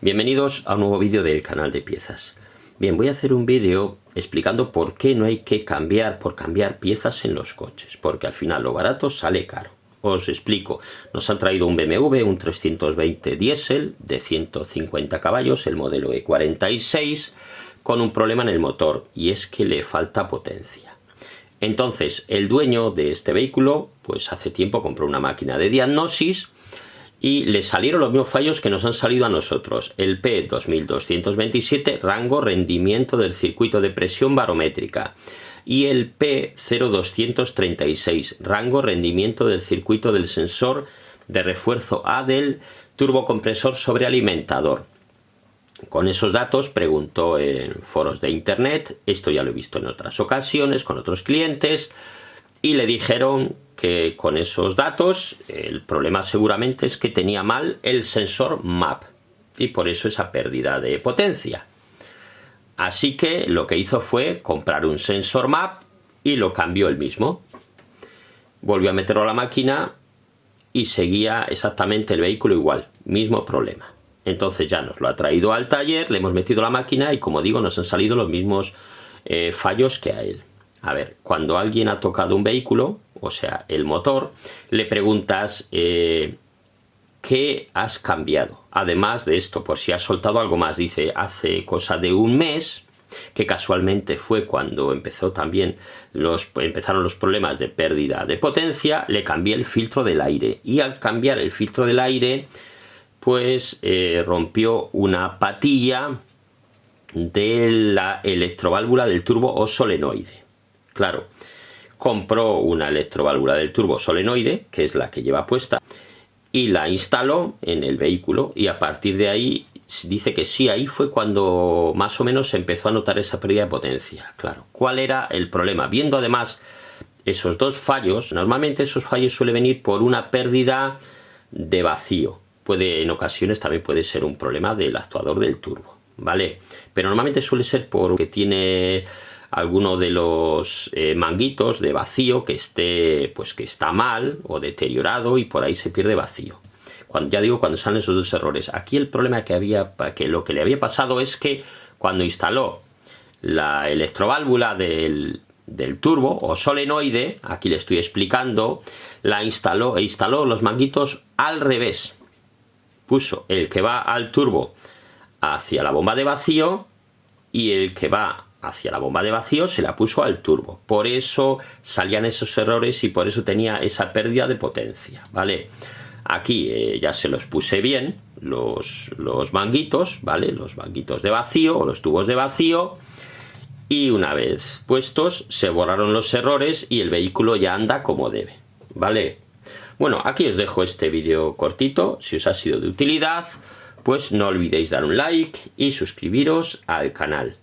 Bienvenidos a un nuevo vídeo del canal de piezas. Bien, voy a hacer un vídeo explicando por qué no hay que cambiar piezas en los coches, porque al final lo barato sale caro. Os explico. Nos han traído un BMW, un 320 diésel de 150 caballos, el modelo E46, con un problema en el motor, y es que le falta potencia. Entonces, el dueño de este vehículo, pues hace tiempo compró una máquina de diagnosis y le salieron los mismos fallos que nos han salido a nosotros. El P2227, rango rendimiento del circuito de presión barométrica, y el P0236, rango rendimiento del circuito del sensor de refuerzo A del turbocompresor sobrealimentador. Con esos datos preguntó en foros de internet, esto ya lo he visto en otras ocasiones con otros clientes, y le dijeron que con esos datos el problema seguramente es que tenía mal el sensor MAP y por eso esa pérdida de potencia. Así que lo que hizo fue comprar un sensor MAP y lo cambió él mismo. Volvió a meterlo a la máquina y seguía exactamente el vehículo igual, mismo problema. Entonces ya nos lo ha traído al taller, le hemos metido la máquina y, como digo, nos han salido los mismos fallos que a él. A ver, cuando alguien ha tocado un vehículo, o sea, el motor, le preguntas ¿qué has cambiado? Además de esto, por si has soltado algo más, dice, hace cosa de un mes, que casualmente fue cuando empezaron los problemas de pérdida de potencia, le cambié el filtro del aire. Y al cambiar el filtro del aire, pues rompió una patilla de la electroválvula del turbo o solenoide. Claro, compró una electroválvula del turbo solenoide, que es la que lleva puesta, y la instaló en el vehículo, y a partir de ahí dice que sí, ahí fue cuando más o menos se empezó a notar esa pérdida de potencia. Claro, ¿cuál era el problema? Viendo además esos dos fallos, normalmente esos fallos suelen venir por una pérdida de vacío. En ocasiones también puede ser un problema del actuador del turbo, ¿vale? Pero normalmente suele ser porque tiene alguno de los manguitos de vacío que está mal o deteriorado y por ahí se pierde vacío. Cuando salen esos dos errores. Aquí el problema que lo que le había pasado es que cuando instaló la electroválvula del turbo o solenoide, aquí le estoy explicando, instaló los manguitos al revés. Puso el que va al turbo hacia la bomba de vacío y el que va hacia la bomba de vacío se la puso al turbo. Por eso salían esos errores y por eso tenía esa pérdida de potencia, ¿vale? Aquí ya se los puse bien, los manguitos, ¿vale? Los manguitos de vacío o los tubos de vacío. Y una vez puestos se borraron los errores y el vehículo ya anda como debe, ¿vale? Bueno, aquí os dejo este vídeo cortito. Si os ha sido de utilidad, pues no olvidéis dar un like y suscribiros al canal.